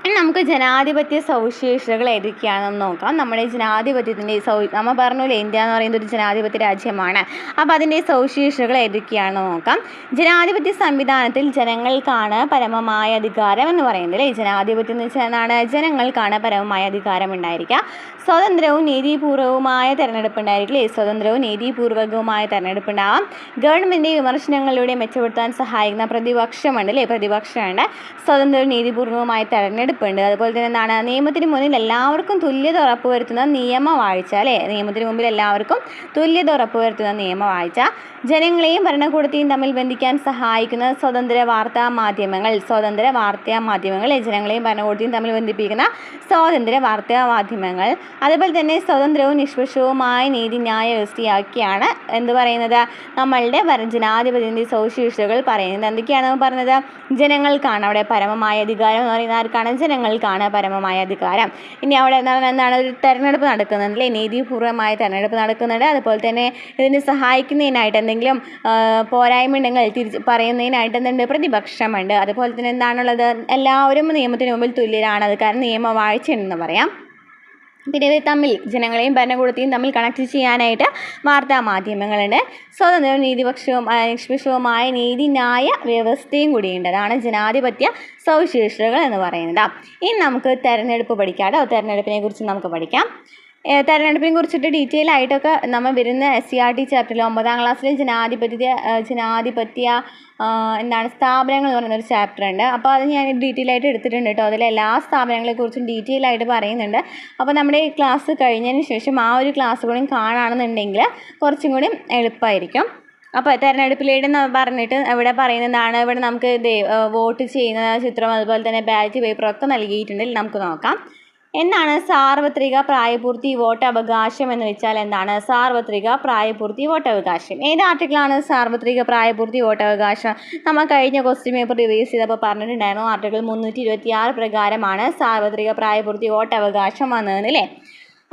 ഇനി നമുക്ക് ജനാധിപത്യ സവിശേഷതകൾ ഏതൊക്കെയാണെന്ന് നോക്കാം. നമ്മുടെ ജനാധിപത്യത്തിൻ്റെ നമ്മൾ പറഞ്ഞില്ലേ ഇന്ത്യ എന്ന് പറയുന്നത് ഒരു ജനാധിപത്യ രാജ്യമാണ്. അപ്പോൾ അതിൻ്റെ സവിശേഷതകൾ ഏതൊക്കെയാണെന്ന് നോക്കാം. ജനാധിപത്യ സംവിധാനത്തിൽ ജനങ്ങൾക്കാണ് പരമമായ അധികാരം എന്ന് പറയുന്നത് അല്ലേ. ജനാധിപത്യം എന്ന് വെച്ചാൽ എന്താണ്? ജനങ്ങൾക്കാണ് പരമമായ അധികാരം ഉണ്ടായിരിക്കുക. സ്വതന്ത്രവും നീതിപൂർവകവുമായ തെരഞ്ഞെടുപ്പ് ഉണ്ടായിരിക്കില്ലേ. സ്വതന്ത്രവും നീതിപൂർവകവുമായ തെരഞ്ഞെടുപ്പ് ഉണ്ടാവാം. ഗവൺമെൻറ് വിമർശനങ്ങളിലൂടെ മെച്ചപ്പെടുത്താൻ സഹായിക്കുന്ന പ്രതിപക്ഷമുണ്ട് അല്ലേ. പ്രതിപക്ഷമുണ്ട്. സ്വതന്ത്രവും നീതിപൂർവകവുമായ തെരഞ്ഞെടുപ്പുണ്ട്. അതുപോലെ തന്നെ എന്താണ്? നിയമത്തിന് മുന്നിൽ എല്ലാവർക്കും തുല്യത ഉറപ്പുവരുത്തുന്ന നിയമവാഴ്ച അല്ലേ. നിയമത്തിന് മുമ്പിൽ എല്ലാവർക്കും തുല്യത ഉറപ്പുവരുത്തുന്ന നിയമവാഴ്ച. ജനങ്ങളെയും ഭരണകൂടത്തെയും തമ്മിൽ ബന്ധിക്കാൻ സഹായിക്കുന്ന സ്വതന്ത്ര വാർത്താ മാധ്യമങ്ങൾ. സ്വതന്ത്ര വാർത്താ മാധ്യമങ്ങൾ ജനങ്ങളെയും ഭരണകൂടത്തെയും തമ്മിൽ ബന്ധിപ്പിക്കുന്ന സ്വതന്ത്ര വാർത്താ മാധ്യമങ്ങൾ. അതുപോലെ തന്നെ സ്വതന്ത്രവും നിഷ്പക്ഷവുമായ നീതിന്യായ വ്യവസ്ഥയാക്കിയാണ് എന്ത് പറയുന്നത്? നമ്മളുടെ ജനാധിപത്യത്തിൻ്റെ സവിശേഷതകൾ പറയുന്നത്. എന്തൊക്കെയാണ് പറഞ്ഞത്? ജനങ്ങൾക്കാണ് അവിടെ പരമമായ അധികാരം എന്ന് പറയുന്നത്. ആർക്കാണ്? ജനങ്ങൾക്കാണ് പരമമായ അധികാരം. ഇനി അവിടെ എന്താണ്? ഒരു തെരഞ്ഞെടുപ്പ് നടക്കുന്നുണ്ട് അല്ലേ. നീതിപൂർവമായ തെരഞ്ഞെടുപ്പ് നടക്കുന്നുണ്ട്. അതുപോലെ തന്നെ ഇതിന് സഹായിക്കുന്നതിനായിട്ട് എന്തെങ്കിലും പോരായ്മ ഉണ്ടെങ്കിൽ പറയുന്നതിനായിട്ട് എന്തുണ്ട്? പ്രതിപക്ഷമുണ്ട്. അതുപോലെ തന്നെ എന്താണുള്ളത്? എല്ലാവരും നിയമത്തിന് മുമ്പിൽ തുല്യരാണ്. അത് കാരണം നിയമവാഴ്ച ഉണ്ടെന്ന് പറയാം. പിന്നെ ഇത് ജനങ്ങളെയും ഭരണകൂടത്തെയും തമ്മിൽ കണക്ട് ചെയ്യാനായിട്ട് വാർത്താ മാധ്യമങ്ങളുണ്ട്. സ്വതന്ത്രവും നിഷ്പക്ഷവുമായ നീതിന്യായ വ്യവസ്ഥയും കൂടിയുണ്ട്. അതാണ് ജനാധിപത്യ സവിശേഷതകൾ എന്ന് പറയുന്നത്. ഇനി നമുക്ക് തെരഞ്ഞെടുപ്പ് പഠിക്കാം കേട്ടോ. തെരഞ്ഞെടുപ്പിനെ കുറിച്ച് നമുക്ക് പഠിക്കാം. തെരഞ്ഞെടുപ്പിനെ കുറിച്ചിട്ട് ഡീറ്റെയിൽ ആയിട്ടൊക്കെ നമ്മൾ വരുന്ന SCERT ചാപ്റ്ററിൽ 9ാം ക്ലാസ്സിലെ ജനാധിപത്യ സ്ഥാപനങ്ങൾ എന്ന് പറയുന്നൊരു ചാപ്റ്റർ ഉണ്ട്. അപ്പോൾ അത് ഞാൻ ഡീറ്റെയിൽ ആയിട്ട് എടുത്തിട്ടുണ്ട് കേട്ടോ. അതിൽ എല്ലാ സ്ഥാപനങ്ങളെക്കുറിച്ചും ഡീറ്റെയിൽ ആയിട്ട് പറയുന്നുണ്ട്. അപ്പോൾ നമ്മുടെ ഈ ക്ലാസ് കഴിഞ്ഞതിന് ശേഷം ആ ഒരു ക്ലാസ് കൂടി കാണുകയാണെന്നുണ്ടെങ്കിൽ കുറച്ചും കൂടി എളുപ്പമായിരിക്കും. അപ്പോൾ തെരഞ്ഞെടുപ്പിലേടെന്ന് പറഞ്ഞിട്ട് ഇവിടെ പറയുന്നതാണ്. ഇവിടെ നമുക്ക് വോട്ട് ചെയ്യുന്ന ചിത്രം അതുപോലെ തന്നെ ബാലറ്റ് പേപ്പറൊക്കെ നൽകിയിട്ടുണ്ട്. നമുക്ക് നോക്കാം. എന്താണ് സാർവത്രിക പ്രായപൂർത്തി വോട്ടവകാശം എന്ന് വെച്ചാൽ എന്താണ്? സാർവത്രിക പ്രായപൂർത്തി വോട്ടവകാശം ഏത് ആർട്ടിക്കിളാണ് സാർവത്രിക പ്രായപൂർത്തി വോട്ടവകാശം? നമ്മൾ കഴിഞ്ഞ ക്വസ്റ്റ്യൻ പേപ്പർ റിവൈസ് ചെയ്തപ്പോൾ പറഞ്ഞിട്ടുണ്ടായിരുന്നു. ആർട്ടിക്കിൾ 326 പ്രകാരമാണ് സാർവത്രിക പ്രായപൂർത്തി വോട്ടവകാശം വന്നതെന്നല്ലേ.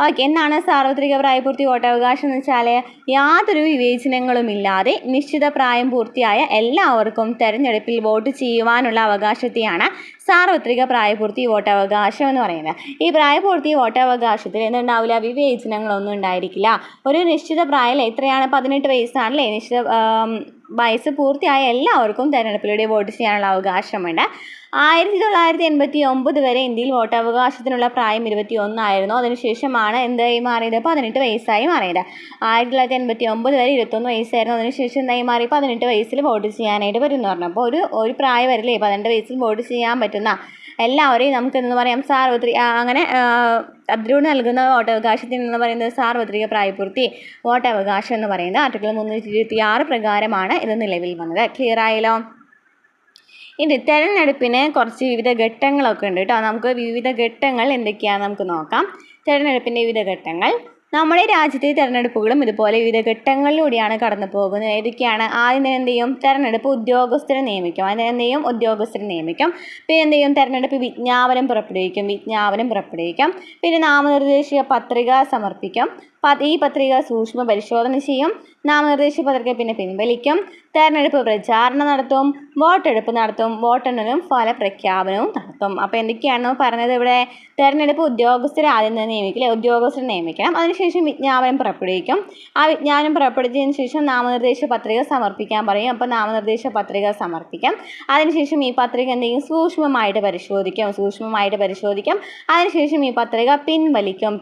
ഓക്കെ, എന്താണ് സാർവത്രിക പ്രായപൂർത്തി വോട്ടവകാശം എന്ന് വെച്ചാൽ യാതൊരു വിവേചനങ്ങളുമില്ലാതെ നിശ്ചിത പ്രായം പൂർത്തിയായ എല്ലാവർക്കും തെരഞ്ഞെടുപ്പിൽ വോട്ട് ചെയ്യുവാനുള്ള അവകാശത്തെയാണ് സാർവത്രിക പ്രായപൂർത്തി വോട്ടവകാശം എന്ന് പറയുന്നത്. ഈ പ്രായപൂർത്തി വോട്ടവകാശത്തിൽ എന്തുണ്ടാവില്ല? വിവേചനങ്ങളൊന്നും ഉണ്ടായിരിക്കില്ല. ഒരു നിശ്ചിത പ്രായം എത്രയാണ്? 18 വയസ്സാണല്ലേ. നിശ്ചിത വയസ്സ് പൂർത്തിയായ എല്ലാവർക്കും തെരഞ്ഞെടുപ്പിലൂടെ വോട്ട് ചെയ്യാനുള്ള അവകാശമുണ്ട്. 1989 വരെ ഇന്ത്യയിൽ വോട്ടവകാശത്തിനുള്ള പ്രായം 21 ആയിരുന്നു. അതിനുശേഷമാണ് എന്തായി മാറിയത്? 18 വയസ്സായി മാറിയത്. 1989 വരെ 21 വയസ്സായിരുന്നു. അതിനുശേഷം എന്തായി മാറി? 18 വയസ്സിൽ വോട്ട് ചെയ്യാനായിട്ട് പറ്റുമെന്ന് പറഞ്ഞു. അപ്പോൾ ഒരു പ്രായം വരില്ലേ 18 വയസ്സിൽ വോട്ട് ചെയ്യാൻ പറ്റുന്ന എല്ലാവരെയും നമുക്ക് എന്ന് പറയാം അങ്ങനെ അതിലൂടെ നൽകുന്ന വോട്ടവകാശത്തിന് എന്ന് പറയുന്നത് സാർവത്രിക പ്രായപൂർത്തി വോട്ടവകാശം എന്ന് പറയുന്നത് ആർട്ടിക്കിൾ 326 പ്രകാരമാണ് ഇത് നിലവിൽ വന്നത്. ക്ലിയർ ആയല്ലോ? ഇനി തെരഞ്ഞെടുപ്പിന് കുറച്ച് വിവിധ ഘട്ടങ്ങളൊക്കെ ഉണ്ട് കേട്ടോ. നമുക്ക് വിവിധ ഘട്ടങ്ങൾ എന്തൊക്കെയാണെന്ന് നമുക്ക് നോക്കാം. തെരഞ്ഞെടുപ്പിൻ്റെ വിവിധ ഘട്ടങ്ങൾ. നമ്മുടെ രാജ്യത്തെ തെരഞ്ഞെടുപ്പുകളും ഇതുപോലെ വിവിധ ഘട്ടങ്ങളിലൂടെയാണ് കടന്നു പോകുന്നത്. ഏതൊക്കെയാണ്? ആദ്യം തന്നെ എന്ത് ചെയ്യും? തെരഞ്ഞെടുപ്പ് ഉദ്യോഗസ്ഥരെ നിയമിക്കും. അതിന് എന്ത് ചെയ്യും? ഉദ്യോഗസ്ഥരെ നിയമിക്കും. പിന്നെ എന്ത് ചെയ്യും? തെരഞ്ഞെടുപ്പ് വിജ്ഞാപനം പുറപ്പെടുവിക്കും. പിന്നെ നാമനിർദ്ദേശ പത്രിക സമർപ്പിക്കും. ഈ പത്രിക സൂക്ഷ്മ പരിശോധന ചെയ്യും. നാമനിർദ്ദേശ പത്രിക പിന്നെ പിൻവലിക്കും. തെരഞ്ഞെടുപ്പ് പ്രചാരണം നടത്തും. വോട്ടെടുപ്പ് നടത്തും. വോട്ടെണ്ണലും ഫലപ്രഖ്യാപനവും നടത്തും. അപ്പോൾ എന്തൊക്കെയാണോ പറഞ്ഞത് ഇവിടെ? തെരഞ്ഞെടുപ്പ് ഉദ്യോഗസ്ഥരെ ആദ്യം തന്നെ നിയമിക്കില്ലേ. ഉദ്യോഗസ്ഥരെ നിയമിക്കണം. അതിനുശേഷം വിജ്ഞാപനം പുറപ്പെടുവിക്കും. ആ വിജ്ഞാപനം പുറപ്പെടുവിച്ചതിന് ശേഷം നാമനിർദ്ദേശ പത്രിക സമർപ്പിക്കാൻ പറയും. അപ്പോൾ നാമനിർദ്ദേശ പത്രിക സമർപ്പിക്കാം. അതിനുശേഷം ഈ പത്രിക എന്തെങ്കിലും സൂക്ഷ്മമായിട്ട് പരിശോധിക്കും. അതിനുശേഷം ഈ പത്രിക പിൻവലിക്കും.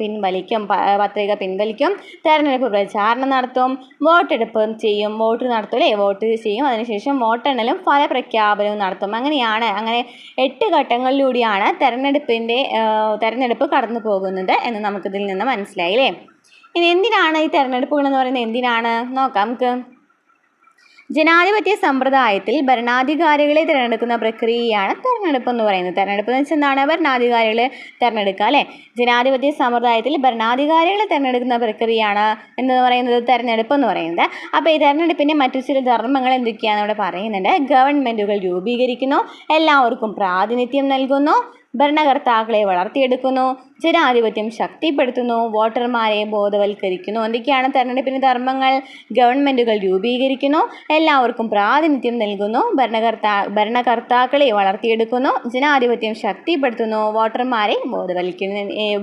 പത്രിക പിൻവലിക്കും. തെരഞ്ഞെടുപ്പ് പ്രചാരണം നടത്തും. വോട്ടെടുപ്പ് ചെയ്യും. വോട്ട് ചെയ്യും. അതിനുശേഷം വോട്ടെണ്ണലും ഫലപ്രഖ്യാപനവും നടത്തും. അങ്ങനെ 8 ഘട്ടങ്ങളിലൂടെയാണ് തെരഞ്ഞെടുപ്പ് കടന്നു പോകുന്നത് എന്ന് നമുക്കിതിൽ നിന്ന് മനസ്സിലായില്ലേ. ഇനി എന്തിനാണ് ഈ തെരഞ്ഞെടുപ്പുകൾ എന്ന് പറയുന്നത്? എന്തിനാണ് നോക്കാം നമുക്ക്. ജനാധിപത്യ സമ്പ്രദായത്തിൽ ഭരണാധികാരികളെ തിരഞ്ഞെടുക്കുന്ന പ്രക്രിയയാണ് തെരഞ്ഞെടുപ്പ് എന്ന് പറയുന്നത്. തെരഞ്ഞെടുപ്പ് എന്ന് വെച്ചാൽ എന്താണ്? ഭരണാധികാരികളെ തിരഞ്ഞെടുക്കുക അല്ലേ. ജനാധിപത്യ സമ്പ്രദായത്തിൽ ഭരണാധികാരികളെ തിരഞ്ഞെടുക്കുന്ന പ്രക്രിയയാണ് എന്ന് പറയുന്നത് തെരഞ്ഞെടുപ്പ് എന്ന് പറയുന്നത്. അപ്പോൾ ഈ തെരഞ്ഞെടുപ്പിൻ്റെ മറ്റു ചില ധർമ്മങ്ങൾ എന്തൊക്കെയാണെന്ന് ഇവിടെ പറയുന്നുണ്ട്. ഗവൺമെൻറ്റുകൾ രൂപീകരിക്കുന്നു. എല്ലാവർക്കും പ്രാതിനിധ്യം നൽകുന്നു. ഭരണകർത്താക്കളെ വളർത്തിയെടുക്കുന്നു, ജനാധിപത്യം ശക്തിപ്പെടുത്തുന്നു, വോട്ടർമാരെ ബോധവൽക്കരിക്കുന്നു. എന്തൊക്കെയാണ് തെരഞ്ഞെടുപ്പിന് ധർമ്മങ്ങൾ? ഗവൺമെൻറ്റുകൾ രൂപീകരിക്കുന്നു, എല്ലാവർക്കും പ്രാതിനിധ്യം നൽകുന്നു, ഭരണകർത്താക്കളെ വളർത്തിയെടുക്കുന്നു, ജനാധിപത്യം ശക്തിപ്പെടുത്തുന്നു, വോട്ടർമാരെ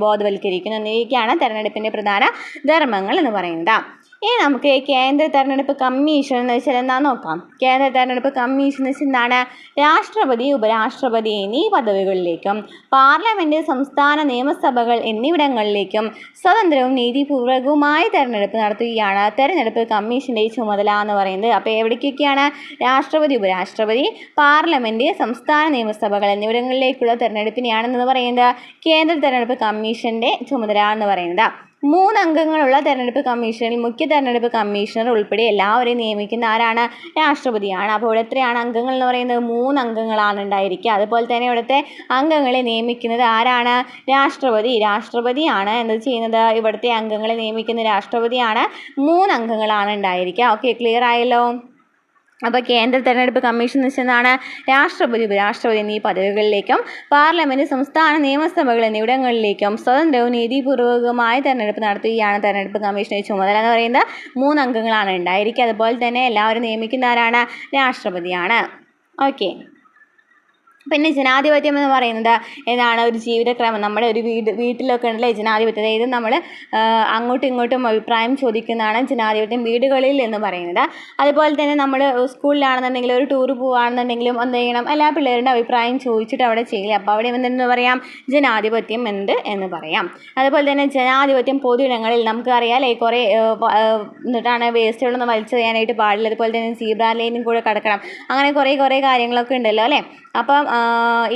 ബോധവൽക്കരിക്കുന്നു എന്നിവയൊക്കെയാണ് തെരഞ്ഞെടുപ്പിൻ്റെ പ്രധാന ധർമ്മങ്ങൾ എന്ന് പറയുന്നത്. ഇനി നമുക്ക് കേന്ദ്ര തെരഞ്ഞെടുപ്പ് കമ്മീഷൻ എന്ന് വെച്ചാൽ എന്താണെന്ന് നോക്കാം. കേന്ദ്ര തെരഞ്ഞെടുപ്പ് കമ്മീഷൻ എന്ന് വെച്ചാൽ എന്താണ്? രാഷ്ട്രപതി, ഉപരാഷ്ട്രപതി എന്നീ പദവികളിലേക്കും പാർലമെൻറ്റ്, സംസ്ഥാന നിയമസഭകൾ എന്നിവിടങ്ങളിലേക്കും സ്വതന്ത്രവും നീതിപൂർവകവുമായ തെരഞ്ഞെടുപ്പ് നടത്തുകയാണ് തെരഞ്ഞെടുപ്പ് കമ്മീഷൻ്റെ ചുമതല എന്ന് പറയുന്നത്. അപ്പോൾ എവിടേക്കൊക്കെയാണ്? രാഷ്ട്രപതി, ഉപരാഷ്ട്രപതി, പാർലമെൻറ്റ്, സംസ്ഥാന നിയമസഭകൾ എന്നിവിടങ്ങളിലേക്കുള്ള തെരഞ്ഞെടുപ്പിനെയാണെന്ന് പറയുന്നത് കേന്ദ്ര തെരഞ്ഞെടുപ്പ് കമ്മീഷൻ്റെ ചുമതല എന്ന് പറയുന്നത്. 3 അംഗങ്ങളുള്ള തെരഞ്ഞെടുപ്പ് കമ്മീഷനിൽ മുഖ്യ തെരഞ്ഞെടുപ്പ് കമ്മീഷണർ ഉൾപ്പെടെ എല്ലാവരെയും നിയമിക്കുന്ന ആരാണ്? രാഷ്ട്രപതിയാണ്. അപ്പോൾ ഇവിടെ എത്രയാണ് അംഗങ്ങൾ എന്ന് പറയുന്നത്? 3 അംഗങ്ങളാണ് ഉണ്ടായിരിക്കുക. അതുപോലെ തന്നെ ഇവിടുത്തെ അംഗങ്ങളെ നിയമിക്കുന്നത് ആരാണ്? രാഷ്ട്രപതിയാണ് എന്ത് ചെയ്യുന്നത്? ഇവിടുത്തെ അംഗങ്ങളെ നിയമിക്കുന്ന രാഷ്ട്രപതിയാണ്. 3 അംഗങ്ങളാണ് ഉണ്ടായിരിക്കുക. ഓക്കെ, ക്ലിയർ ആയല്ലോ? അപ്പോൾ കേന്ദ്ര തെരഞ്ഞെടുപ്പ് കമ്മീഷൻ എന്ന് വെച്ചതാണ് രാഷ്ട്രപതി, ഉപരാഷ്ട്രപതി എന്നീ പദവികളിലേക്കും പാർലമെൻറ്റ്, സംസ്ഥാന നിയമസഭകൾ എന്നിവിടങ്ങളിലേക്കും സ്വതന്ത്രവും നീതിപൂർവകവുമായ തെരഞ്ഞെടുപ്പ് നടത്തുകയാണ് തെരഞ്ഞെടുപ്പ് കമ്മീഷൻ്റെ ചുമതല എന്ന് പറയുന്നത്. 3 അംഗങ്ങളാണ് ഉണ്ടായിരിക്കുക. അതുപോലെ തന്നെ എല്ലാവരും നിയമിക്കുന്ന ആരാണ്? രാഷ്ട്രപതിയാണ്. ഓക്കെ, പിന്നെ ജനാധിപത്യം എന്ന് പറയുന്നത് എന്താണ്? ഒരു ജീവിതക്രമം. നമ്മുടെ ഒരു വീട്ടിലൊക്കെ ഉണ്ടല്ലേ ജനാധിപത്യം. അതായത് നമ്മൾ അങ്ങോട്ടും ഇങ്ങോട്ടും അഭിപ്രായം ചോദിക്കുന്നതാണ് ജനാധിപത്യം വീടുകളിൽ എന്ന് പറയുന്നത്. അതുപോലെ തന്നെ നമ്മൾ സ്കൂളിലാണെന്നുണ്ടെങ്കിൽ ഒരു ടൂർ പോവുകയാണെന്നുണ്ടെങ്കിലും എന്ത് ചെയ്യണം? എല്ലാ പിള്ളേരുടെ അഭിപ്രായം ചോദിച്ചിട്ട് അവിടെ ചെയ്യില്ല. അപ്പോൾ അവിടെ എന്തെന്ന് പറയാം? ജനാധിപത്യം എന്ന് പറയാം. അതുപോലെ തന്നെ ജനാധിപത്യം പൊതുയിടങ്ങളിൽ നമുക്കറിയാമല്ലേ കുറേ എന്നിട്ടാണ് വേസ്റ്റുകളൊന്നും വലിച്ചെറിയാനായിട്ട് പാടില്ല. അതുപോലെ തന്നെ സീബ്ര ലൈനും കൂടെ കടക്കണം. അങ്ങനെ കുറേ കാര്യങ്ങളൊക്കെ ഉണ്ടല്ലോ അല്ലേ? അപ്പം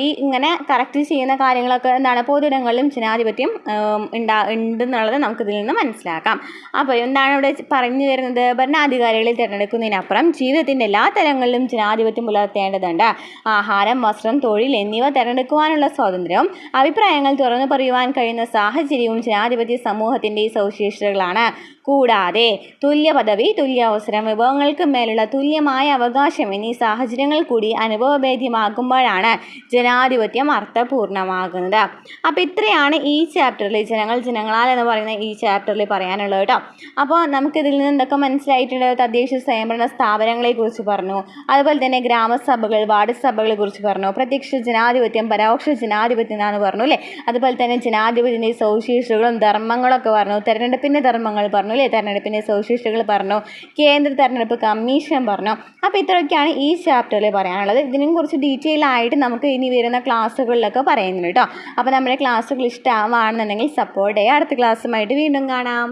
ഈ ഇങ്ങനെ കറക്റ്റ് ചെയ്യുന്ന കാര്യങ്ങളൊക്കെ എന്താണ്? പൊതുയിടങ്ങളിലും ജനാധിപത്യം ഉണ്ടെന്നുള്ളത് നമുക്കിതിൽ നിന്ന് മനസ്സിലാക്കാം. അപ്പോൾ എന്താണ് ഇവിടെ പറഞ്ഞു വരുന്നത്? ഭരണാധികാരികളെ തിരഞ്ഞെടുക്കുന്നതിനപ്പുറം ജീവിതത്തിൻ്റെ എല്ലാ തലങ്ങളിലും ജനാധിപത്യം പുലർത്തേണ്ടതുണ്ട്. ആഹാരം, വസ്ത്രം, തൊഴിൽ എന്നിവ തിരഞ്ഞെടുക്കുവാനുള്ള സ്വാതന്ത്ര്യവും അഭിപ്രായങ്ങൾ തുറന്നു പറയുവാൻ കഴിയുന്ന സാഹചര്യവും ജനാധിപത്യ സമൂഹത്തിൻ്റെ സവിശേഷതകളാണ്. കൂടാതെ തുല്യ പദവി, തുല്യ അവസരം, വിഭവങ്ങൾക്ക് മേലുള്ള തുല്യമായ അവകാശം എന്നീ സാഹചര്യങ്ങൾ കൂടി അനുഭവവേദ്യമാകുമ്പോഴാണ് ജനാധിപത്യം അർത്ഥപൂർണ്ണമാകുന്നത്. അപ്പോൾ ഇത്രയാണ് ഈ ചാപ്റ്ററിൽ ജനങ്ങളാൽ എന്ന് പറയുന്ന ഈ ചാപ്റ്ററിൽ പറയാനുള്ളത് കേട്ടോ. അപ്പോൾ നമുക്കിതിൽ നിന്ന് എന്തൊക്കെ മനസ്സിലായിട്ടുണ്ട്? തദ്ദേശ സ്വയംഭരണ സ്ഥാപനങ്ങളെക്കുറിച്ച് പറഞ്ഞു, അതുപോലെ തന്നെ ഗ്രാമസഭകൾ, വാർഡ് സഭകളെ കുറിച്ച് പറഞ്ഞു, പ്രത്യക്ഷ ജനാധിപത്യം, പരോക്ഷ ജനാധിപത്യം എന്നാണ് പറഞ്ഞു അല്ലേ. അതുപോലെ തന്നെ ജനാധിപത്യത്തിൻ്റെ സവിശേഷതകളും ധർമ്മങ്ങളൊക്കെ പറഞ്ഞു, തെരഞ്ഞെടുപ്പിൻ്റെ ധർമ്മങ്ങൾ പറഞ്ഞു അല്ലേ, തെരഞ്ഞെടുപ്പിൻ്റെ സവിശേഷതകൾ പറഞ്ഞു, കേന്ദ്ര തെരഞ്ഞെടുപ്പ് കമ്മീഷൻ പറഞ്ഞു. അപ്പോൾ ഇത്രയൊക്കെയാണ് ഈ ചാപ്റ്ററിൽ പറയാനുള്ളത്. ഇതിനെ കുറിച്ച് ഡീറ്റെയിൽ ആയിട്ട് നമുക്ക് ഇനി വരുന്ന ക്ലാസ്സുകളിലൊക്കെ പറയുന്നുണ്ട് കേട്ടോ. അപ്പോൾ നമ്മുടെ ക്ലാസ്സുകൾ ഇഷ്ടമാണെന്നുണ്ടെങ്കിൽ സപ്പോർട്ട് ചെയ്യുക. അടുത്ത ക്ലാസ്സുമായിട്ട് വീണ്ടും കാണാം.